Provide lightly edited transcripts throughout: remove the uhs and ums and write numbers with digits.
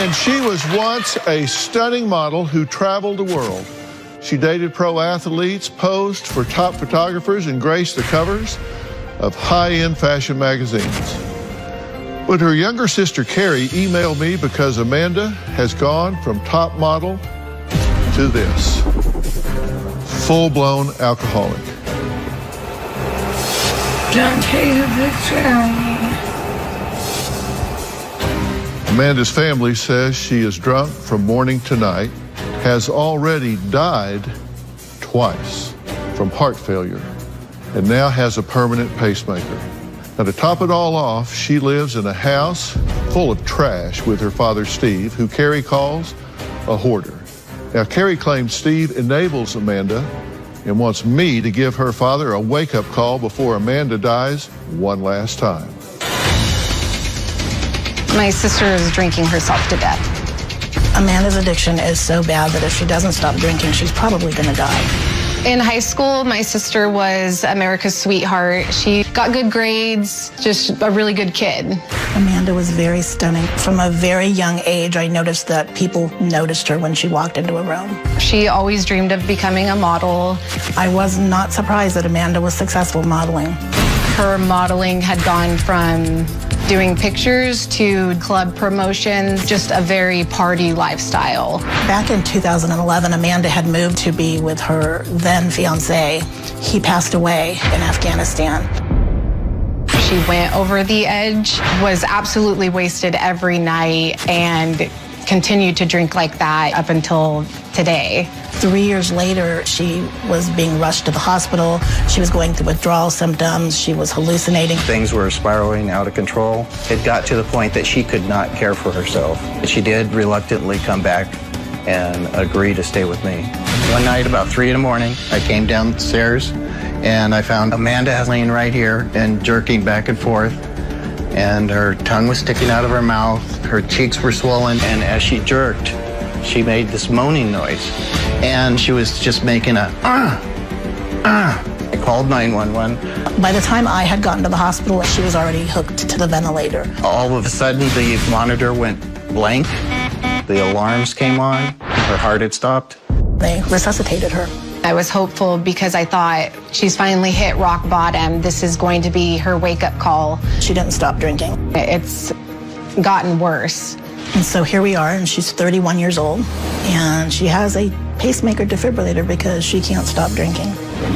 And she was once a stunning model who traveled the world. She dated pro athletes, posed for top photographers, and graced the covers of high-end fashion magazines. But her younger sister, Carrie, emailed me because Amanda has gone from top model to this. Full-blown alcoholic. Don't take a picture of me. Amanda's family says she is drunk from morning to night, has already died twice from heart failure, and now has a permanent pacemaker. Now, to top it all off, she lives in a house full of trash with her father, Steve, who Carrie calls a hoarder. Now, Carrie claims Steve enables Amanda and wants me to give her father a wake-up call before Amanda dies one last time. My sister is drinking herself to death. Amanda's addiction is so bad that if she doesn't stop drinking, she's probably gonna die. In high school, my sister was America's sweetheart. She got good grades, just a really good kid. Amanda was very stunning. From a very young age, I noticed that people noticed her when she walked into a room. She always dreamed of becoming a model. I was not surprised that Amanda was successful modeling. Her modeling had gone from doing pictures to club promotions, just a very party lifestyle. Back in 2011, Amanda had moved to be with her then fiance. He passed away in Afghanistan. She went over the edge, was absolutely wasted every night, and continued to drink like that up until today. 3 years later, she was being rushed to the hospital. She was going through withdrawal symptoms. She was hallucinating. Things were spiraling out of control. It got to the point that she could not care for herself. She did reluctantly come back and agree to stay with me. One night, about 3 in the morning, I came downstairs and I found Amanda laying right here and jerking back and forth. And her tongue was sticking out of her mouth. Her cheeks were swollen. And as she jerked, she made this moaning noise. And she was just making a, I called 911. By the time I had gotten to the hospital, she was already hooked to the ventilator. All of a sudden, the monitor went blank. The alarms came on. Her heart had stopped. They resuscitated her. I was hopeful because I thought she's finally hit rock bottom. This is going to be her wake-up call. She didn't stop drinking. It's gotten worse. And so here we are, and she's 31 years old, and she has a pacemaker defibrillator because she can't stop drinking.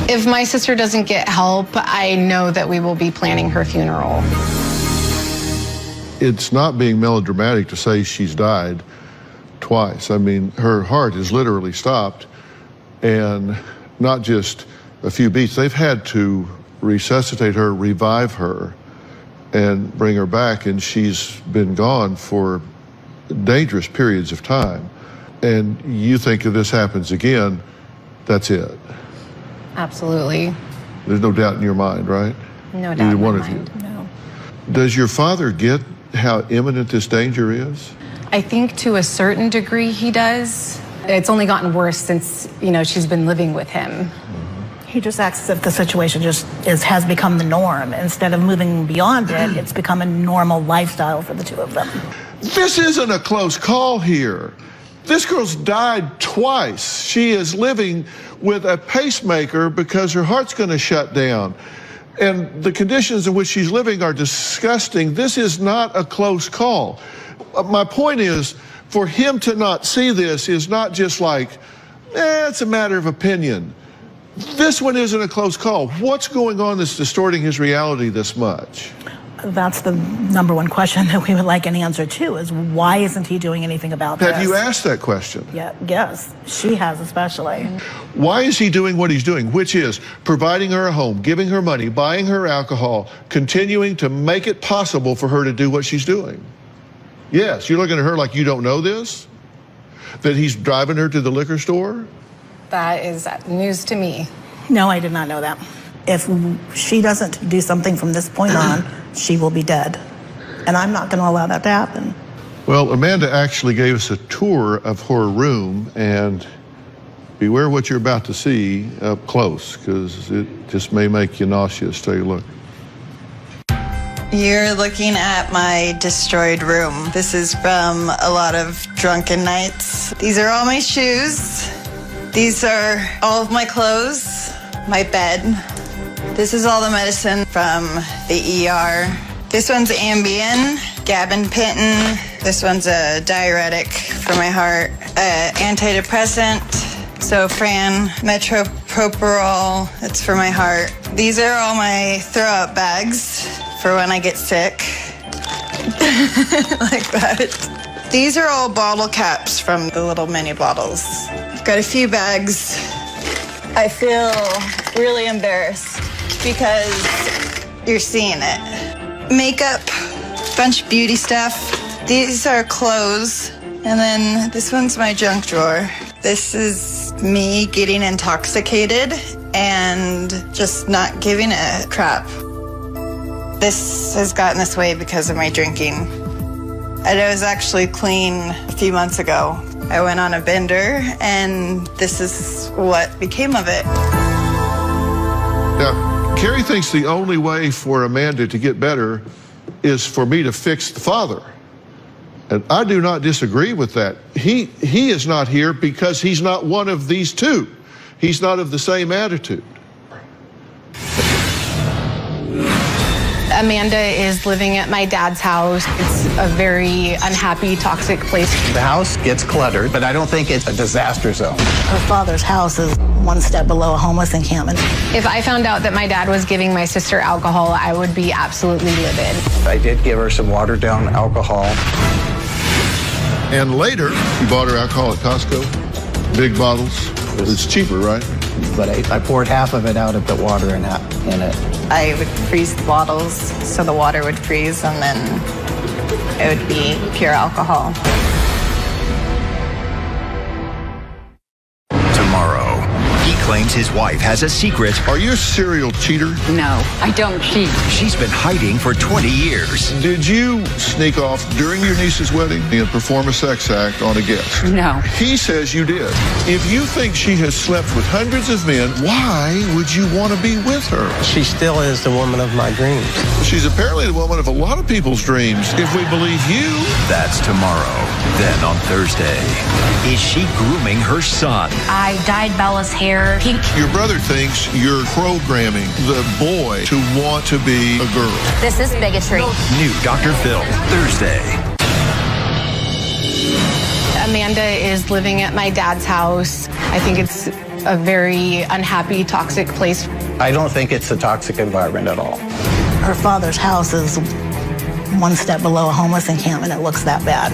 If my sister doesn't get help, I know that we will be planning her funeral. It's not being melodramatic to say she's died twice. I mean, her heart is literally stopped, and not just a few beats. They've had to resuscitate her, revive her, and bring her back, and she's been gone for dangerous periods of time. And you think if this happens again, that's it. Absolutely. There's no doubt in your mind, right? No doubt in my one mind. of you. No. Does your father get how imminent this danger is? I think to a certain degree he does. It's only gotten worse since, she's been living with him. He just acts as if the situation has become the norm. Instead of moving beyond it, it's become a normal lifestyle for the two of them. This isn't a close call here. This girl's died twice. She is living with a pacemaker because her heart's going to shut down. And the conditions in which she's living are disgusting. This is not a close call. My point is, for him to not see this is not just like, it's a matter of opinion. This one isn't a close call. What's going on that's distorting his reality this much? That's the number one question that we would like an answer to, is why isn't he doing anything about this? Have you asked that question? Yeah, yes, she has especially. Why is he doing what he's doing, which is providing her a home, giving her money, buying her alcohol, continuing to make it possible for her to do what she's doing? Yes, you're looking at her like you don't know this? That he's driving her to the liquor store? That is news to me. No, I did not know that. If she doesn't do something from this point on, she will be dead. And I'm not going to allow that to happen. Well, Amanda actually gave us a tour of her room, and beware what you're about to see up close, because it just may make you nauseous. Take a look. You're looking at my destroyed room. This is from a lot of drunken nights. These are all my shoes. These are all of my clothes, my bed. This is all the medicine from the ER. This one's Ambien, gabapentin. This one's a diuretic for my heart, antidepressant, Zofran, metoprolol, it's for my heart. These are all my throw-up bags for when I get sick, like that. These are all bottle caps from the little mini bottles. I've got a few bags. I feel really embarrassed because you're seeing it. Makeup, bunch of beauty stuff. These are clothes, and then this one's my junk drawer. This is me getting intoxicated and just not giving a crap. This has gotten this way because of my drinking. I was actually clean a few months ago. I went on a bender, and this is what became of it. Now, Carrie thinks the only way for Amanda to get better is for me to fix the father. And I do not disagree with that. He is not here because he's not one of these two. He's not of the same attitude. Amanda is living at my dad's house. It's a very unhappy, toxic place. The house gets cluttered, but I don't think it's a disaster zone. Her father's house is one step below a homeless encampment. If I found out that my dad was giving my sister alcohol, I would be absolutely livid. I did give her some watered down alcohol. And later, you bought her alcohol at Costco, big bottles. It's cheaper, right? But I poured half of it out of the water in it. I would freeze the bottles so the water would freeze, and then it would be pure alcohol. Tomorrow, he claims his wife has a secret. Are you a serial cheater? No, I don't cheat. She's been hiding for 20 years. Did you sneak off during your niece's wedding and perform a sex act on a guest? No. He says you did. If you think she has slept with hundreds of men, why would you want to be with her? She still is the woman of my dreams. She's apparently the woman of a lot of people's dreams, if we believe you. That's tomorrow. Then on Thursday, is she grooming her son? I dyed Bella's hair pink. Your brother thinks you're programming the boy to want to be a girl. This is bigotry. New Dr. Phil, Thursday. Amanda is living at my dad's house. I think it's a very unhappy, toxic place. I don't think it's a toxic environment at all. Her father's house is one step below a homeless encampment. It looks that bad.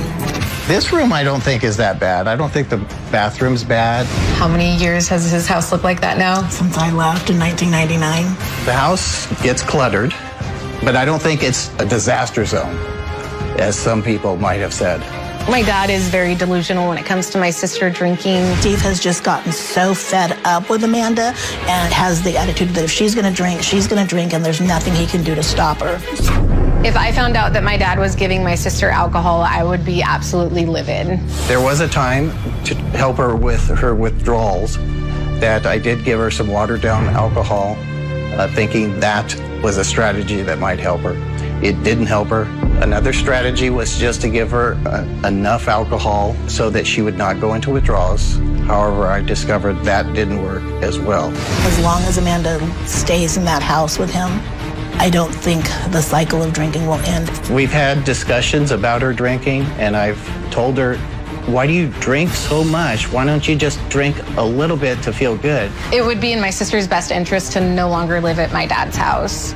This room I don't think is that bad. I don't think the bathroom's bad. How many years has his house looked like that now? Since I left in 1999. The house gets cluttered, but I don't think it's a disaster zone, as some people might have said. My dad is very delusional when it comes to my sister drinking. Steve has just gotten so fed up with Amanda and has the attitude that if she's going to drink, she's going to drink, and there's nothing he can do to stop her. If I found out that my dad was giving my sister alcohol, I would be absolutely livid. There was a time to help her with her withdrawals that I did give her some watered down alcohol, thinking that was a strategy that might help her. It didn't help her. Another strategy was just to give her enough alcohol so that she would not go into withdrawals. However, I discovered that didn't work as well. As long as Amanda stays in that house with him, I don't think the cycle of drinking will end. We've had discussions about her drinking, and I've told her, why do you drink so much? Why don't you just drink a little bit to feel good? It would be in my sister's best interest to no longer live at my dad's house.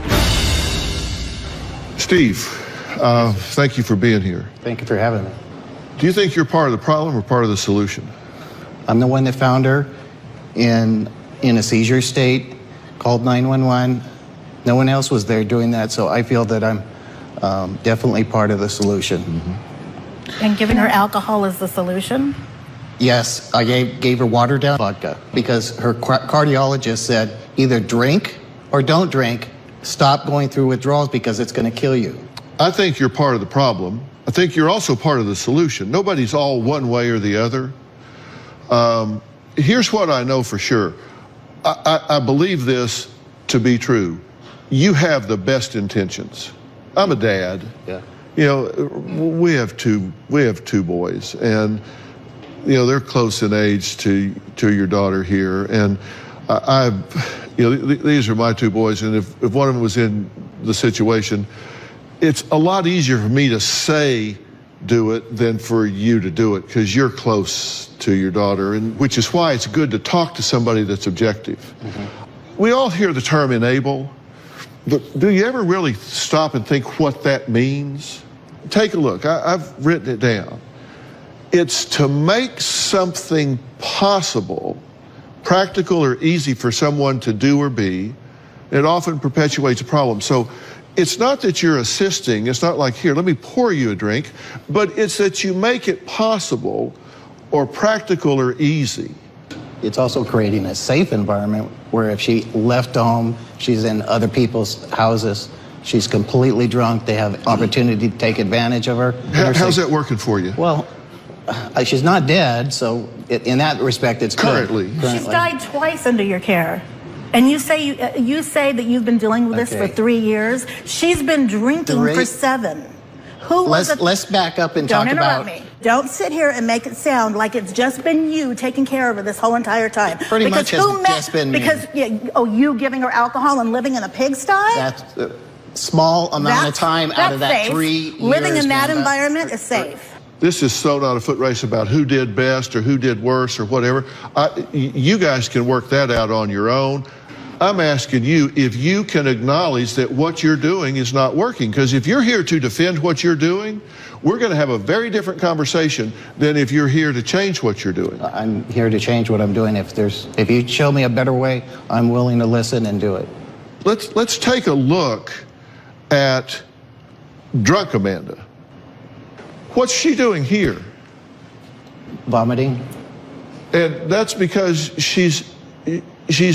Steve, thank you for being here. Thank you for having me. Do you think you're part of the problem or part of the solution? I'm the one that found her in a seizure state, called 911. No one else was there doing that, so I feel that I'm definitely part of the solution. Mm-hmm. And giving her alcohol is the solution? Yes, I gave her watered down vodka because her cardiologist said either drink or don't drink. Stop going through withdrawals because it's going to kill you. I think you're part of the problem. I think you're also part of the solution. Nobody's all one way or the other. Here's what I know for sure. I believe this to be true. You have the best intentions. I'm a dad. Yeah. You know, we have two boys, and you know they're close in age to your daughter here, and these are my two boys, and if one of them was in the situation, it's a lot easier for me to say do it than for you to do it, because you're close to your daughter, and which is why it's good to talk to somebody that's objective. Mm-hmm. We all hear the term enable, but do you ever really stop and think what that means? Take a look. I've written it down. It's to make something possible, practical or easy for someone to do or be. It often perpetuates a problem. So it's not that you're assisting. It's not like, here, let me pour you a drink, but it's that you make it possible or practical or easy. It's also creating a safe environment where if she left home, she's in other people's houses, she's completely drunk, they have opportunity to take advantage of her. How's that working for you? Well, she's not dead, so in that respect, it's currently. She's died twice under your care. And you say that you've been dealing with this for 3 years. She's been drinking for 7. Let's back up and talk about... Don't interrupt me. Don't sit here and make it sound like it's just been you taking care of her this whole entire time. Pretty much has just been me. Because, you giving her alcohol and living in a pigsty? That's a small amount of time out of that 3 years. Living in that environment is safe. This is so not a foot race about who did best or who did worse or whatever. You guys can work that out on your own. I'm asking you if you can acknowledge that what you're doing is not working. Because if you're here to defend what you're doing, we're going to have a very different conversation than if you're here to change what you're doing. I'm here to change what I'm doing. If you show me a better way, I'm willing to listen and do it. Let's take a look at drunk Amanda. What's she doing here? Vomiting. And that's because she's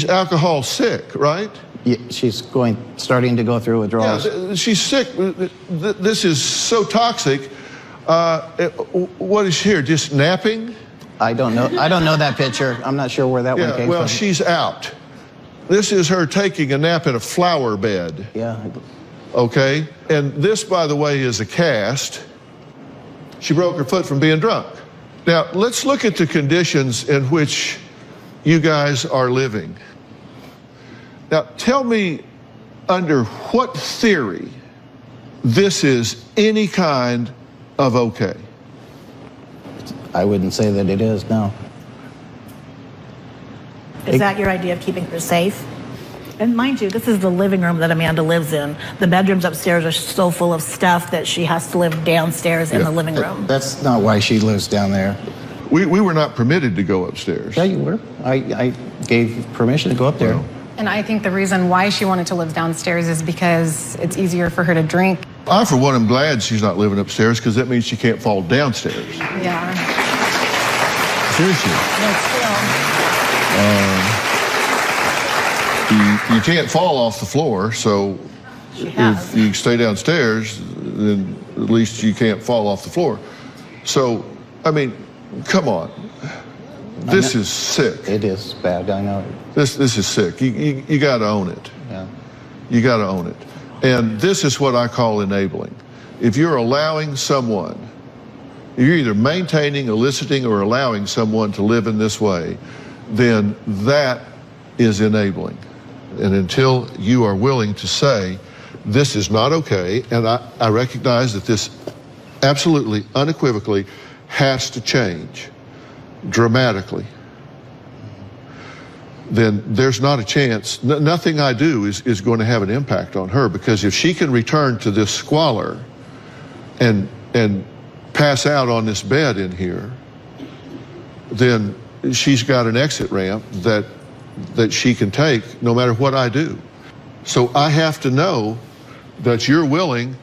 alcohol sick, right? Yeah, she's starting to go through withdrawals. Yeah, she's sick. This is so toxic. What is here? Just napping? I don't know that picture. I'm not sure where that one came from. Well, she's out. This is her taking a nap in a flower bed. Yeah. Okay. And this, by the way, is a cast. She broke her foot from being drunk. Now, let's look at the conditions in which you guys are living. Now, tell me under what theory this is any kind of okay. I wouldn't say that it is, no. Is that your idea of keeping her safe? And mind you, this is the living room that Amanda lives in. The bedrooms upstairs are so full of stuff that she has to live downstairs in the living room. That's not why she lives down there. We were not permitted to go upstairs. Yeah, you were. I gave permission to go up there. And I think the reason why she wanted to live downstairs is because it's easier for her to drink. I, for one, am glad she's not living upstairs, because that means she can't fall downstairs. Yeah. Seriously. You can't fall off the floor, so if you stay downstairs, then at least you can't fall off the floor. So, I mean, come on. This is sick. It is bad, I know. This is sick. You got to own it. Yeah. You got to own it. And this is what I call enabling. If you're allowing someone, you're either maintaining, eliciting, or allowing someone to live in this way, then that is enabling. And until you are willing to say, this is not okay, and I recognize that this absolutely, unequivocally has to change dramatically, then there's not a chance. Nothing I do is going to have an impact on her, because if she can return to this squalor and pass out on this bed in here, then she's got an exit ramp that she can take no matter what I do. So I have to know that you're willing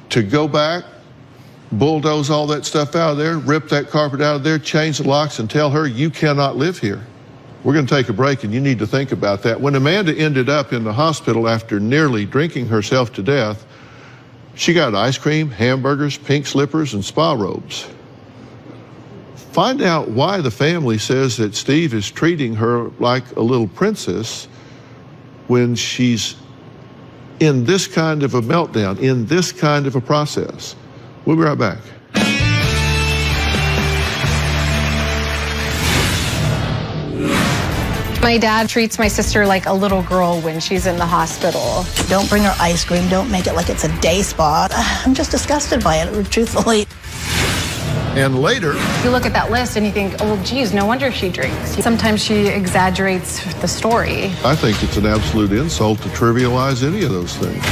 to go back, bulldoze all that stuff out of there, rip that carpet out of there, change the locks, and tell her you cannot live here. We're going to take a break, and you need to think about that. When Amanda ended up in the hospital after nearly drinking herself to death, she got ice cream, hamburgers, pink slippers, and spa robes. Find out why the family says that Steve is treating her like a little princess when she's in this kind of a meltdown, in this kind of a process. We'll be right back. My dad treats my sister like a little girl when she's in the hospital. Don't bring her ice cream. Don't make it like it's a day spa. I'm just disgusted by it, truthfully. And later, You look at that list and you think, oh, geez, no wonder she drinks. Sometimes she exaggerates the story. I think it's an absolute insult to trivialize any of those things.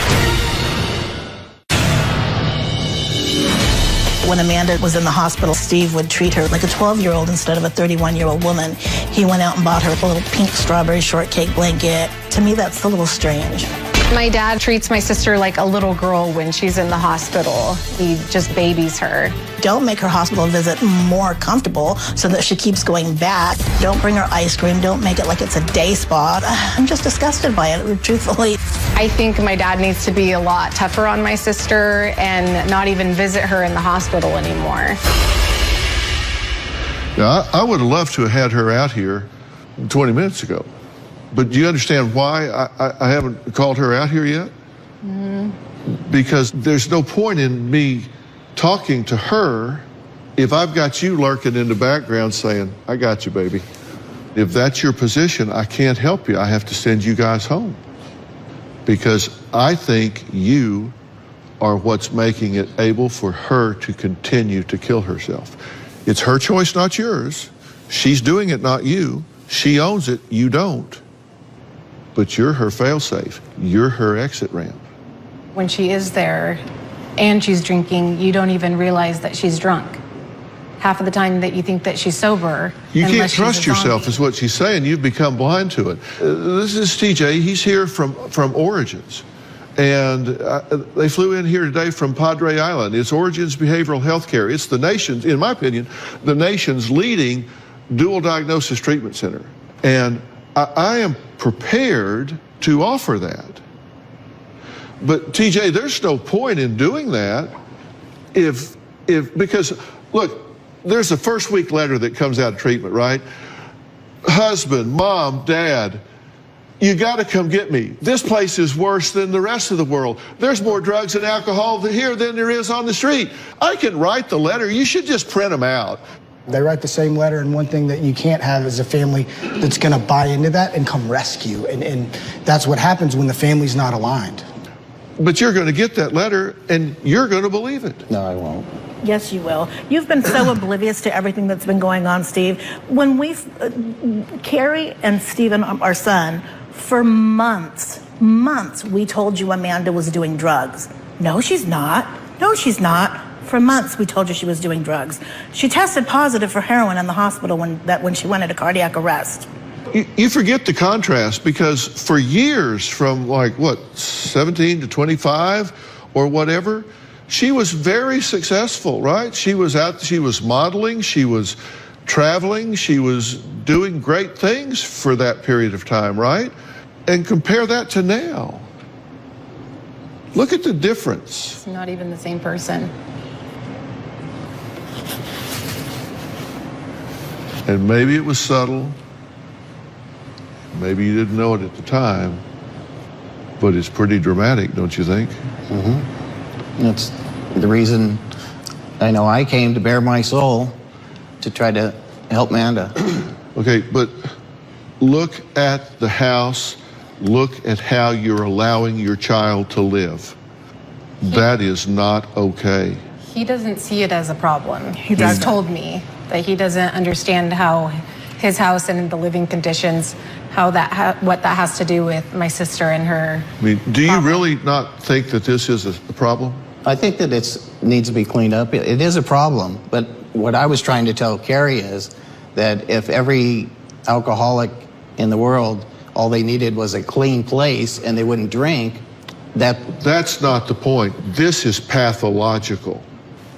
When Amanda was in the hospital, Steve would treat her like a 12-year-old instead of a 31-year-old woman. He went out and bought her a little pink strawberry shortcake blanket. To me, that's a little strange. My dad treats my sister like a little girl when she's in the hospital. He just babies her. Don't make her hospital visit more comfortable so that she keeps going back. Don't bring her ice cream. Don't make it like it's a day spa. I'm just disgusted by it, truthfully. I think my dad needs to be a lot tougher on my sister and not even visit her in the hospital anymore. Now, I would have loved to have had her out here 20 minutes ago. But do you understand why I haven't called her out here yet? Because there's no point in me talking to her if I've got you lurking in the background saying, I got you, baby. If that's your position, I can't help you. I have to send you guys home. Because I think you are what's making it able for her to continue to kill herself. It's her choice, not yours. She's doing it, not you. She owns it, you don't. But you're her failsafe. You're her exit ramp. When she is there and she's drinking, you don't even realize that she's drunk. Half of the time that you think that she's sober. You can't trust yourself is what she's saying. You've become blind to it. This is TJ. He's here from Origins. And they flew in here today from Padre Island. It's Origins Behavioral Healthcare. It's the nation's, in my opinion, the nation's leading dual diagnosis treatment center. And I am prepared to offer that. But TJ, there's no point in doing that because look, there's a first week letter that comes out of treatment, right? Husband, mom, dad, you got to come get me. This place is worse than the rest of the world. There's more drugs and alcohol here than there is on the street. I can write the letter. You should just print them out. They write the same letter, and one thing that you can't have is a family that's going to buy into that and come rescue. And that's what happens when the family's not aligned. But you're going to get that letter, and you're going to believe it. No, I won't. Yes, you will. You've been so oblivious to everything that's been going on, Steve. When Carrie and Stephen, our son, for months, we told you Amanda was doing drugs. No, she's not. No, she's not. For months, we told you she was doing drugs. She tested positive for heroin in the hospital when she went into cardiac arrest. You forget the contrast, because for years, from like, 17 to 25 or whatever, she was very successful, right? She was modeling, she was traveling, she was doing great things for that period of time, right? And compare that to now. Look at the difference. It's not even the same person. And maybe it was subtle. Maybe you didn't know it at the time, but it's pretty dramatic, don't you think? Mm-hmm. That's the reason I know I came to bare my soul to try to help Amanda. Okay, but look at the house. Look at how you're allowing your child to live. That is not okay. He doesn't see it as a problem. He's told me that he doesn't understand how his house and the living conditions, what that has to do with my sister and her. I mean, do you really not think that this is a problem? I think that it needs to be cleaned up. It is a problem, but what I was trying to tell Carrie is that if every alcoholic in the world, all they needed was a clean place and they wouldn't drink, That's not the point. This is pathological.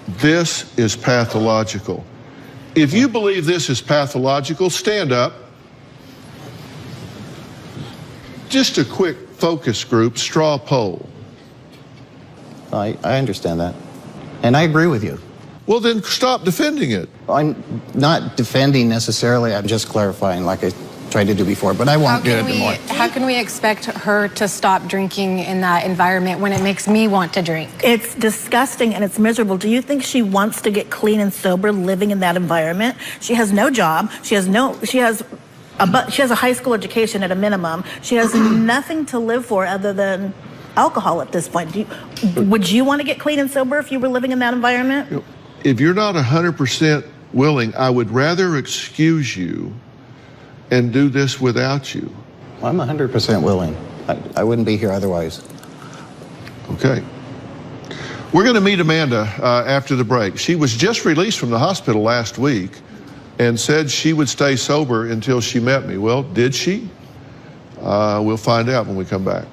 This is pathological. If you believe this is pathological, stand up. Just a quick focus group, straw poll. I understand that. And I agree with you. Well, then stop defending it. I'm not defending necessarily. I'm just clarifying, like I tried to do before, but I won't do it anymore. How can we expect her to stop drinking in that environment when it makes me want to drink? It's disgusting and it's miserable. Do you think she wants to get clean and sober living in that environment? She has no job. She has a high school education at a minimum. She has nothing to live for other than alcohol at this point. Would you want to get clean and sober if you were living in that environment? If you're not 100% willing, I would rather excuse you and do this without you. I'm 100% willing. I wouldn't be here otherwise. Okay. We're going to meet Amanda after the break. She was just released from the hospital last week and said she would stay sober until she met me. Well, did she? We'll find out when we come back.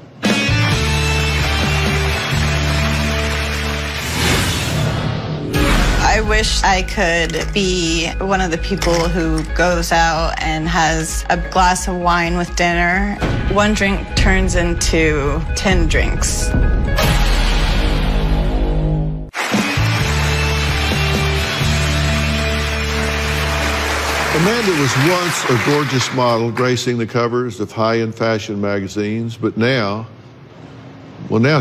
I wish I could be one of the people who goes out and has a glass of wine with dinner. One drink turns into 10 drinks. Amanda was once a gorgeous model gracing the covers of high-end fashion magazines, but now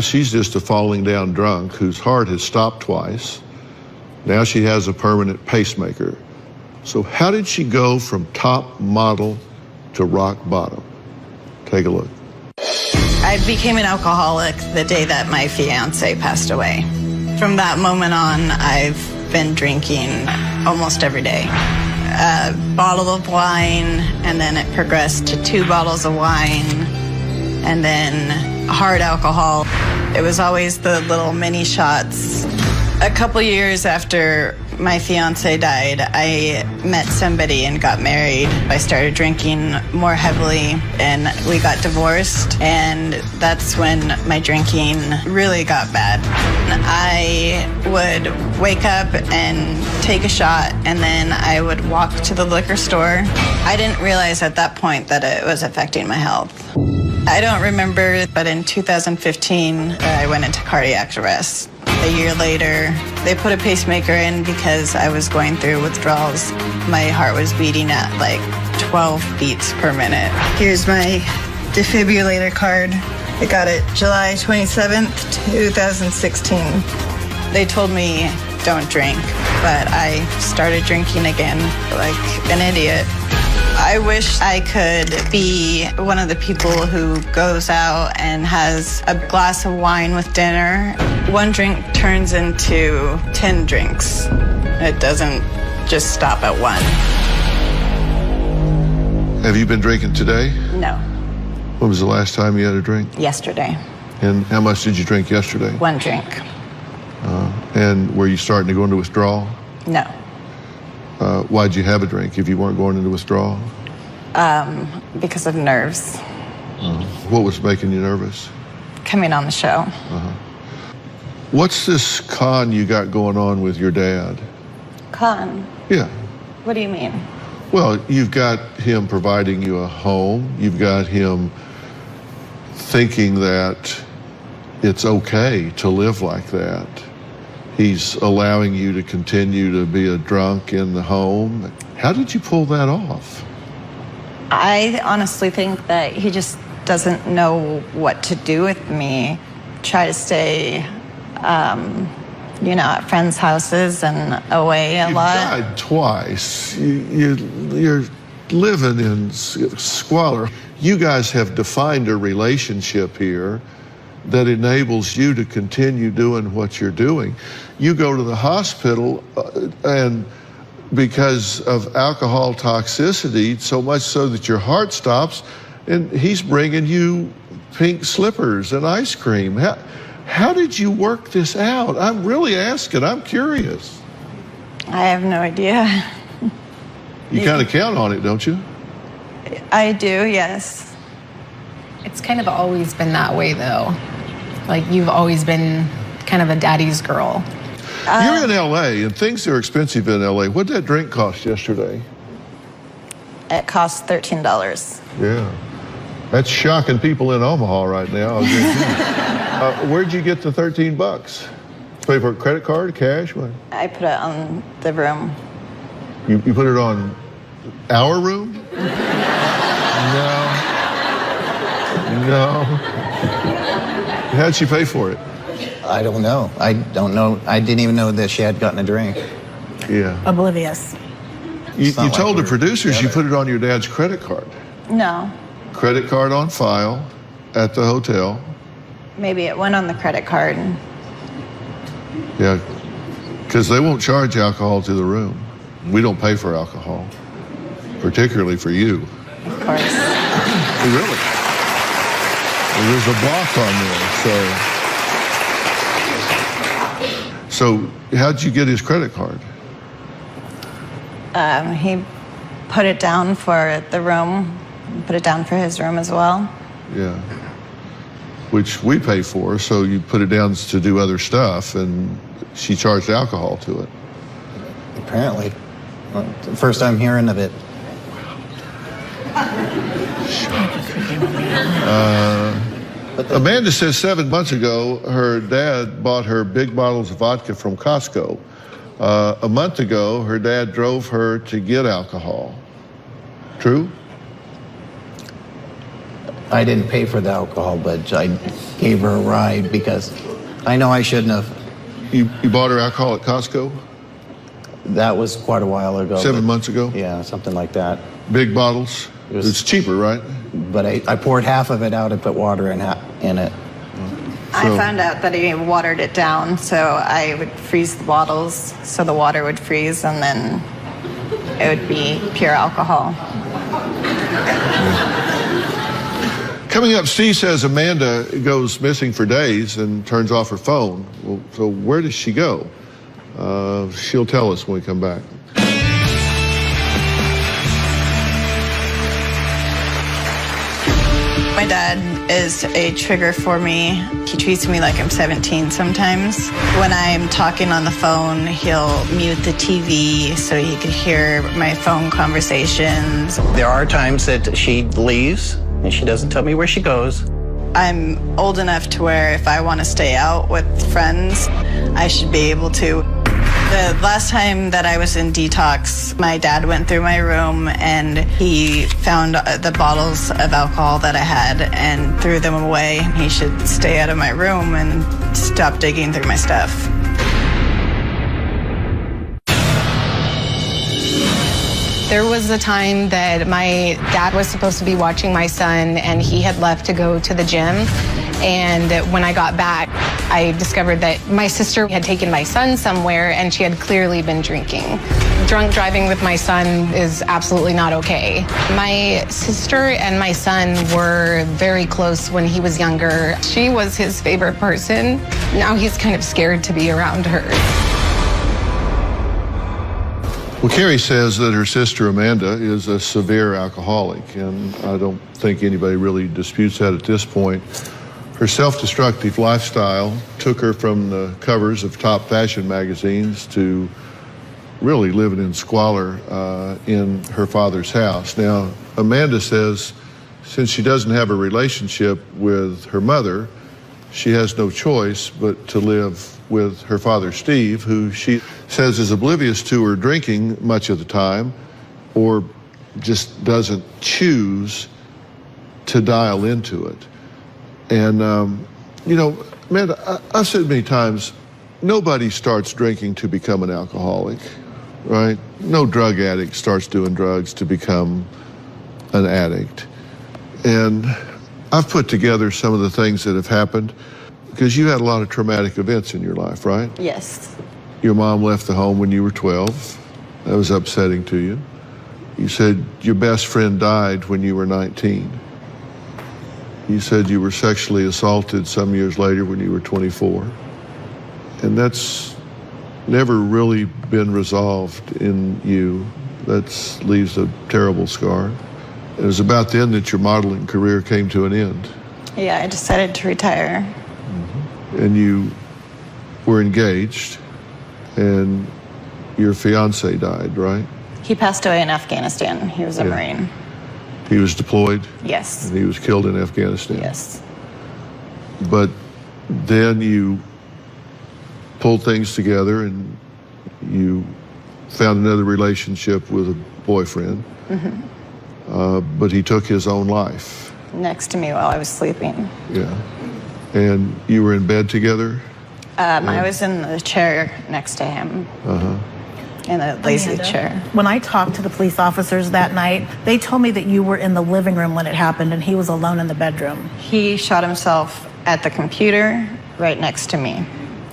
she's just a falling down drunk whose heart has stopped twice. Now she has a permanent pacemaker. So how did she go from top model to rock bottom? Take a look. I became an alcoholic the day that my fiance passed away. From that moment on, I've been drinking almost every day. A bottle of wine, and then it progressed to 2 bottles of wine, and then hard alcohol. It was always the little mini shots. A couple years after my fiance died, I met somebody and got married. I started drinking more heavily and we got divorced, and that's when my drinking really got bad. I would wake up and take a shot, and then I would walk to the liquor store. I didn't realize at that point that it was affecting my health. I don't remember, but in 2015, I went into cardiac arrest. A year later, they put a pacemaker in because I was going through withdrawals. My heart was beating at like 12 beats per minute. Here's my defibrillator card. I got it July 27th, 2016. They told me don't drink, but I started drinking again like an idiot. I wish I could be one of the people who goes out and has a glass of wine with dinner. One drink turns into 10 drinks. It doesn't just stop at 1. Have you been drinking today? No. When was the last time you had a drink? Yesterday. And how much did you drink yesterday? 1 drink. And were you starting to go into withdrawal? No. Why'd you have a drink if you weren't going into withdrawal? Because of nerves. What was making you nervous? Coming on the show. What's this con you got going on with your dad? Con? Yeah. What do you mean? Well, you've got him providing you a home. You've got him thinking that it's okay to live like that. He's allowing you to continue to be a drunk in the home. How did you pull that off? I honestly think that he just doesn't know what to do with me. Try to stay, at friends' houses and away a lot. You died twice. You're living in squalor. You guys have defined a relationship here that enables you to continue doing what you're doing. You go to the hospital and because of alcohol toxicity, so much so that your heart stops, and he's bringing you pink slippers and ice cream. How did you work this out? I'm really asking. I'm curious. I have no idea. You kind of count on it, don't you? I do, yes. It's kind of always been that way, though. Like, you've always been kind of a daddy's girl. You're in L.A., and things are expensive in L.A. What did that drink cost yesterday? It cost $13. Yeah. That's shocking people in Omaha right now. Where'd you get the $13? Pay for a credit card, cash? What? I put it on the room. You put it on our room? No. How'd she pay for it? I don't know. I don't know. I didn't even know that she had gotten a drink. Yeah. Oblivious. You told the producers you put it on your dad's credit card. No. Credit card on file at the hotel. Maybe it went on the credit card. Yeah, because they won't charge alcohol to the room. We don't pay for alcohol, particularly for you. Of course. Really? There's a block on there, So how'd you get his credit card? He put it down for the room, put it down for his room as well. Yeah. Which we pay for, so you put it down to do other stuff, and she charged alcohol to it. Apparently. Well, the first time hearing of it. Amanda says 7 months ago, her dad bought her big bottles of vodka from Costco. A month ago, her dad drove her to get alcohol. True? I didn't pay for the alcohol, but I gave her a ride because I know I shouldn't have. You bought her alcohol at Costco? That was quite a while ago. 7 months ago? Yeah, something like that. Big bottles? It's cheaper, right? But I poured half of it out and put water in it. I found out that he watered it down, so I would freeze the bottles so the water would freeze, and then it would be pure alcohol. Coming up, Steve says Amanda goes missing for days and turns off her phone. Well, so where does she go? She'll tell us when we come back. My dad is a trigger for me. He treats me like I'm 17 sometimes. When I'm talking on the phone, he'll mute the TV so he can hear my phone conversations. There are times that she leaves and she doesn't tell me where she goes. I'm old enough to where if I want to stay out with friends, I should be able to. The last time that I was in detox, my dad went through my room and he found the bottles of alcohol that I had and threw them away. He should stay out of my room and stop digging through my stuff. There was a time that my dad was supposed to be watching my son and he had left to go to the gym. And when I got back, I discovered that my sister had taken my son somewhere and she had clearly been drinking. Drunk driving with my son is absolutely not okay. My sister and my son were very close when he was younger. She was his favorite person. Now he's kind of scared to be around her. Well, Carrie says that her sister Amanda is a severe alcoholic, and I don't think anybody really disputes that at this point. Her self-destructive lifestyle took her from the covers of top fashion magazines to really living in squalor in her father's house. Now, Amanda says since she doesn't have a relationship with her mother, she has no choice but to live with her father, Steve, who she says is oblivious to her drinking much of the time or just doesn't choose to dial into it. And, you know, Amanda, I've said many times, nobody starts drinking to become an alcoholic, right? No drug addict starts doing drugs to become an addict. And I've put together some of the things that have happened because you had a lot of traumatic events in your life, right? Yes. Your mom left the home when you were 12. That was upsetting to you. You said your best friend died when you were 19. You said you were sexually assaulted some years later when you were 24. And that's never really been resolved in you. That leaves a terrible scar. It was about then that your modeling career came to an end. Yeah, I decided to retire. And you were engaged, and your fiance died, right? He passed away in Afghanistan. He was a Marine. He was deployed? Yes. And he was killed in Afghanistan? Yes. But then you pulled things together and you found another relationship with a boyfriend. But he took his own life. next to me while I was sleeping. Yeah. And you were in bed together? I was in the chair next to him. In a lazy chair. When I talked to the police officers that night, they told me that you were in the living room when it happened and he was alone in the bedroom. He shot himself at the computer right next to me.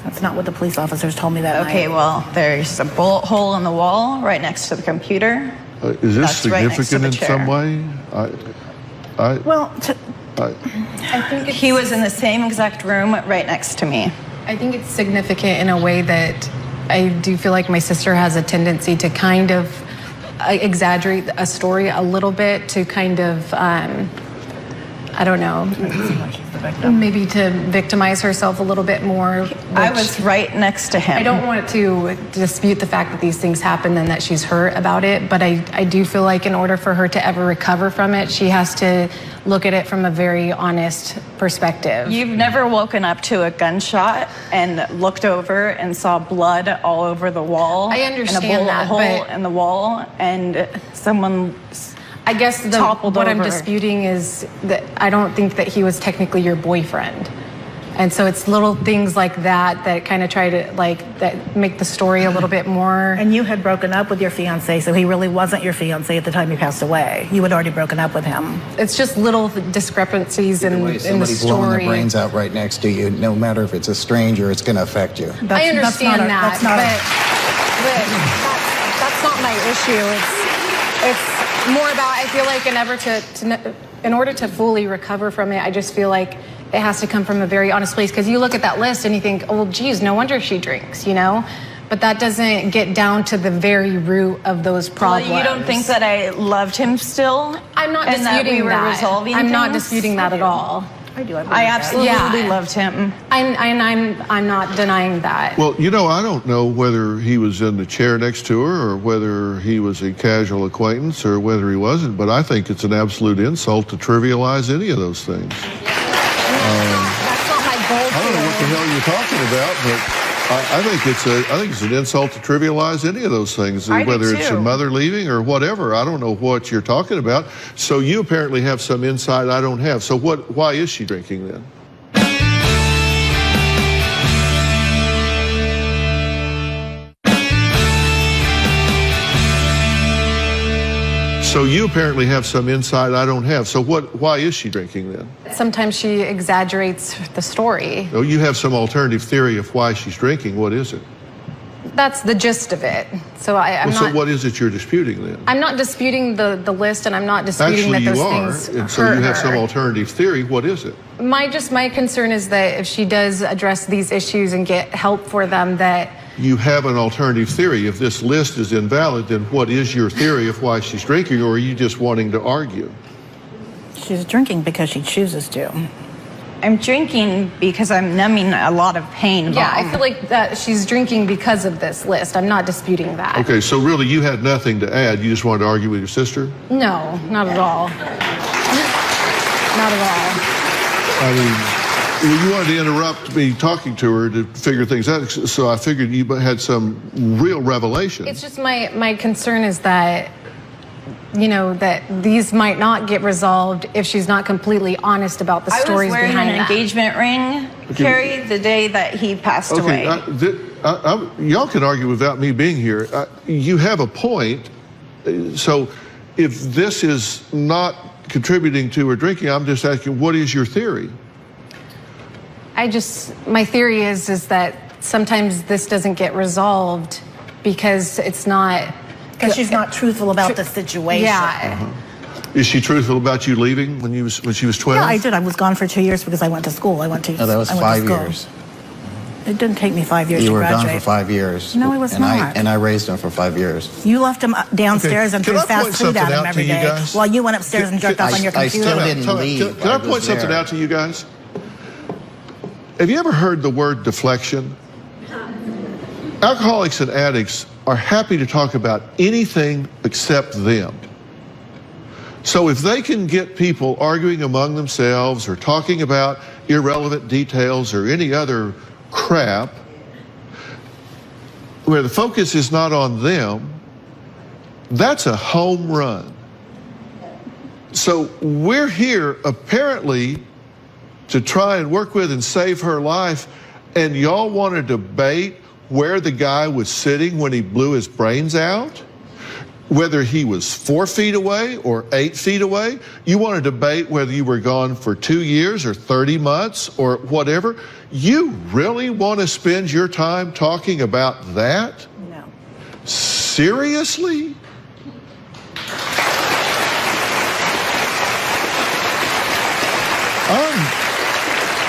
That's not what the police officers told me that night. Okay, well, there's a bullet hole in the wall right next to the computer. Is this significant in some way? I think he was in the same exact room right next to me. I think it's significant in a way that I do feel like my sister has a tendency to kind of exaggerate a story a little bit to kind of, I don't know, maybe to victimize herself a little bit more. I was right next to him. I don't want to dispute the fact that these things happen and that she's hurt about it, but I do feel like in order for her to ever recover from it, she has to look at it from a very honest perspective. You've never woken up to a gunshot and looked over and saw blood all over the wall. I understand and a bullet that, hole but in the wall, and someone I guess toppled what over. I'm disputing is that I don't think that he was technically your boyfriend. And so it's little things like that that kind of try to, that make the story a little bit more. And you had broken up with your fiancé, so he really wasn't your fiancé at the time he passed away. You had already broken up with him. It's just little discrepancies in the Somebody blowing their story. brains out right next to you, no matter if it's a stranger, it's going to affect you. I understand that, but that's not my issue. It's more about, I feel like in order to fully recover from it, I just feel like it has to come from a very honest place, because you look at that list and you think, oh, well, geez, no wonder she drinks, you know? But that doesn't get down to the very root of those problems. Well, you don't think that I loved him still? I'm not and that disputing we were that. resolving I'm not things? disputing that at all. I do. I absolutely loved him. I'm not denying that. Well, you know, I don't know whether he was in the chair next to her or whether he was a casual acquaintance or whether he wasn't, but I think it's an absolute insult to trivialize any of those things. That's not my goal. I don't know what the hell you're talking about, but I think it's an insult to trivialize any of those things, whether it's your mother leaving or whatever. I don't know what you're talking about. So you apparently have some insight I don't have. So why is she drinking then? So you apparently have some insight I don't have. So why is she drinking then? Sometimes she exaggerates the story. Oh, you have some alternative theory of why she's drinking. What is it? That's the gist of it. So I'm So not. what is it you're disputing then? I'm not disputing the list, and I'm not disputing Actually, that those you are, things and so hurt you have her. some alternative theory. What is it? My concern is that if she does address these issues and get help for them, that You have an alternative theory. If this list is invalid, then what is your theory of why she's drinking, or are you just wanting to argue? She's drinking because she chooses to. I'm drinking because I'm numbing a lot of pain. yeah, I feel like that she's drinking because of this list. I'm not disputing that. Okay, so really you had nothing to add. You just wanted to argue with your sister? No, not at all. Not at all. I mean, you wanted to interrupt me talking to her to figure things out, so I figured you had some real revelation. It's just my concern is that, you know, that these might not get resolved if she's not completely honest about the stories behind I was wearing an that. engagement ring, Carrie, the day that he passed away. Y'all can argue without me being here. You have a point. So if this is not contributing to her drinking, I'm just asking, what is your theory? My theory is that sometimes this doesn't get resolved because it's not. Because she's not truthful about the situation. Yeah. Is she truthful about you leaving when she was 12? Yeah, I did. I was gone for 2 years because I went to school. No, that was 5 years. It didn't take me 5 years You to were graduate. gone for 5 years. No, I was not. And I raised him for 5 years. You left him downstairs and Can threw I point fast food at something him out every to you day guys? while you went upstairs and jerked off on your I computer. still didn't leave. Can I point something out to you guys? Have you ever heard the word deflection? Alcoholics and addicts are happy to talk about anything except them. So if they can get people arguing among themselves or talking about irrelevant details or any other crap, where the focus is not on them, that's a home run. So we're here apparently to try and work with and save her life, and y'all want to debate where the guy was sitting when he blew his brains out? Whether he was 4 feet away or 8 feet away? You want to debate whether you were gone for 2 years or 30 months or whatever? You really want to spend your time talking about that? No. Seriously?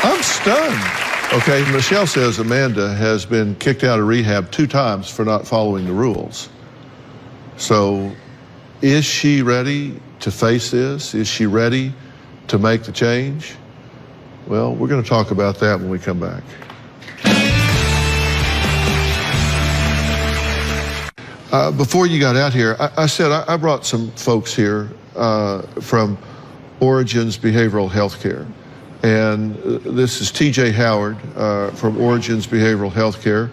I'm stunned. Okay, Michelle says Amanda has been kicked out of rehab 2 times for not following the rules. So is she ready to face this? Is she ready to make the change? Well, we're going to talk about that when we come back. Before you got out here, I said I brought some folks here from Origins Behavioral Health Care. And this is TJ Howard from Origins Behavioral Health Care,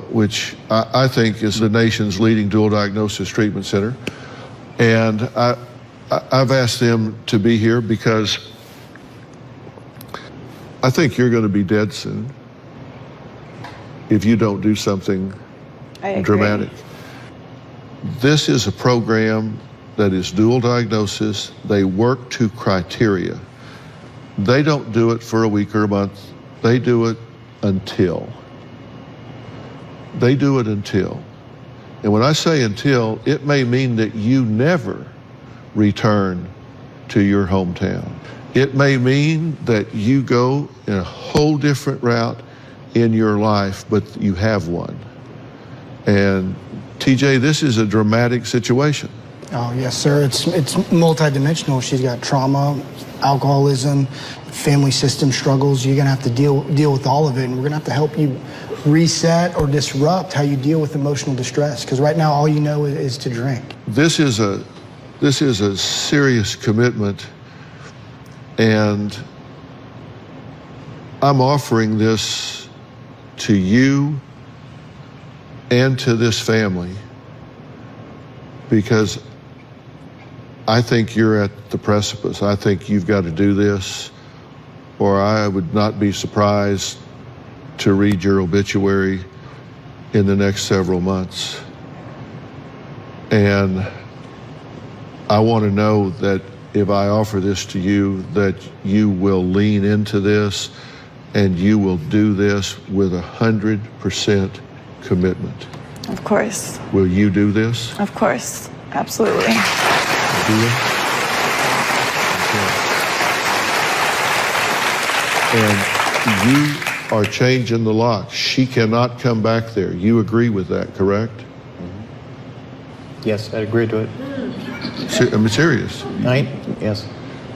which I think is the nation's leading dual diagnosis treatment center. And I've asked them to be here because I think you're going to be dead soon if you don't do something dramatic. This is a program that is dual diagnosis. They work to criteria. They don't do it for a week or a month. They do it until. They do it until. And when I say until, it may mean that you never return to your hometown. It may mean that you go in a whole different route in your life, but you have one. And TJ, this is a dramatic situation. Oh, yes, sir. It's multidimensional. She's got trauma, alcoholism, family system struggles. You're going to have to deal with all of it, and we're going to have to help you reset or disrupt how you deal with emotional distress, because right now all you know is to drink. This is a serious commitment, and I'm offering this to you and to this family because I think you're at the precipice. I think you've got to do this, or I would not be surprised to read your obituary in the next several months. And I want to know that if I offer this to you, that you will lean into this and you will do this with 100% commitment. Of course. Will you do this? Of course. Absolutely. Do you? Okay. And you are changing the lock. She cannot come back there. You agree with that, correct? Mm-hmm. Yes, I agree to it. I'm serious. Yes.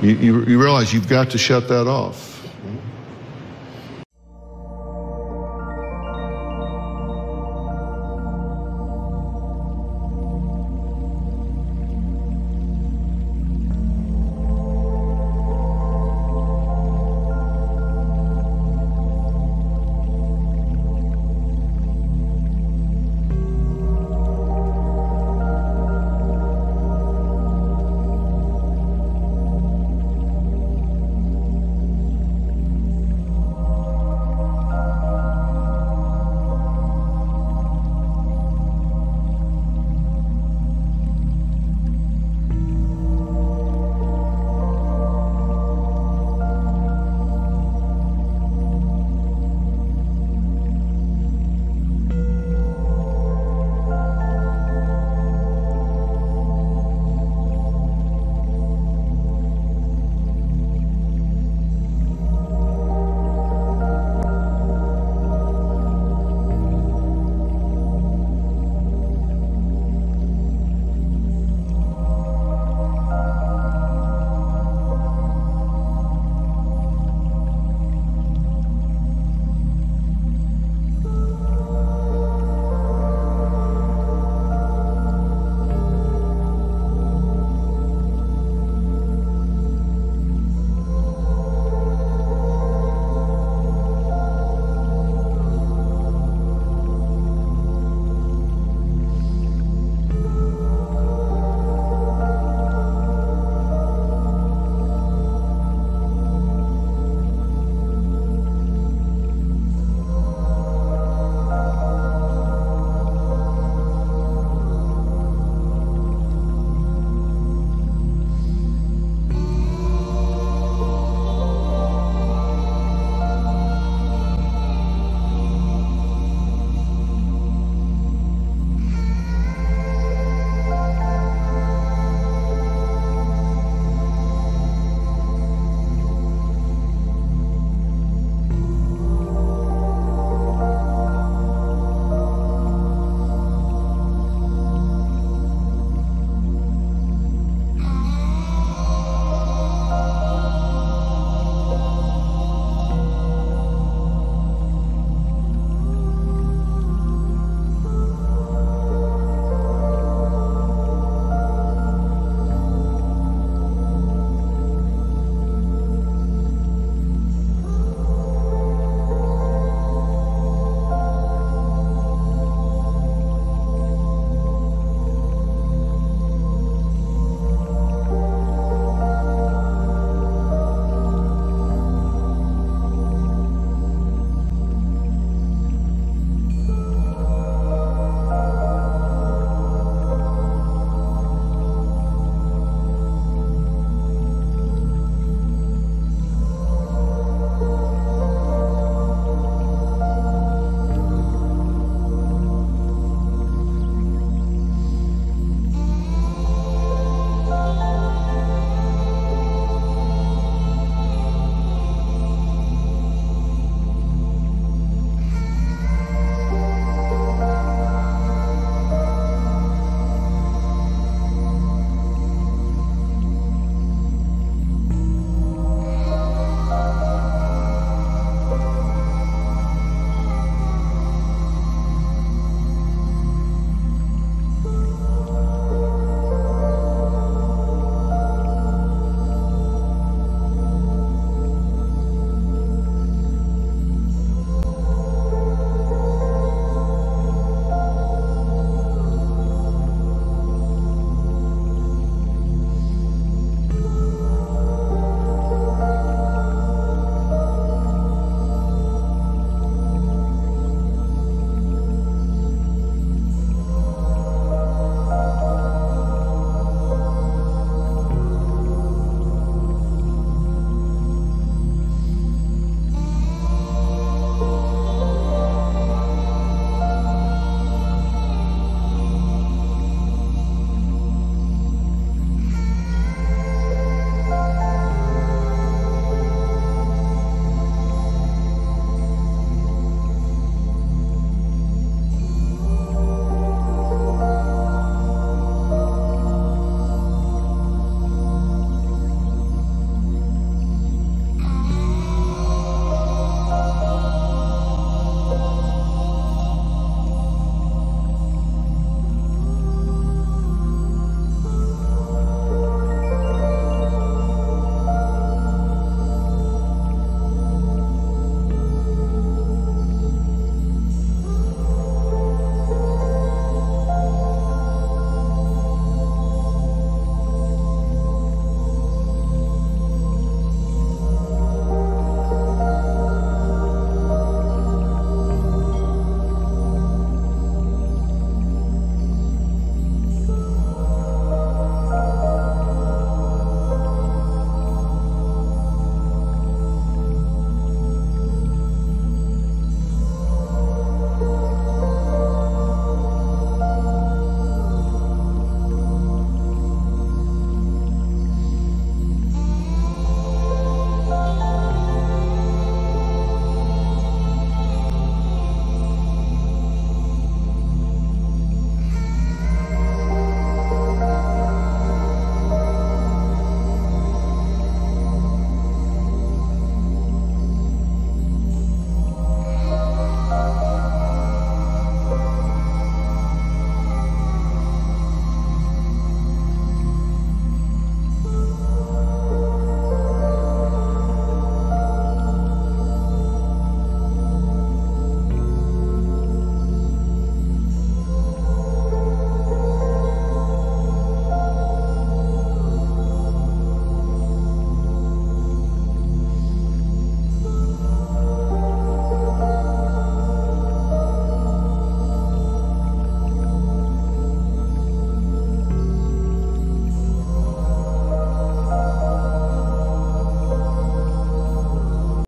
You realize you've got to shut that off.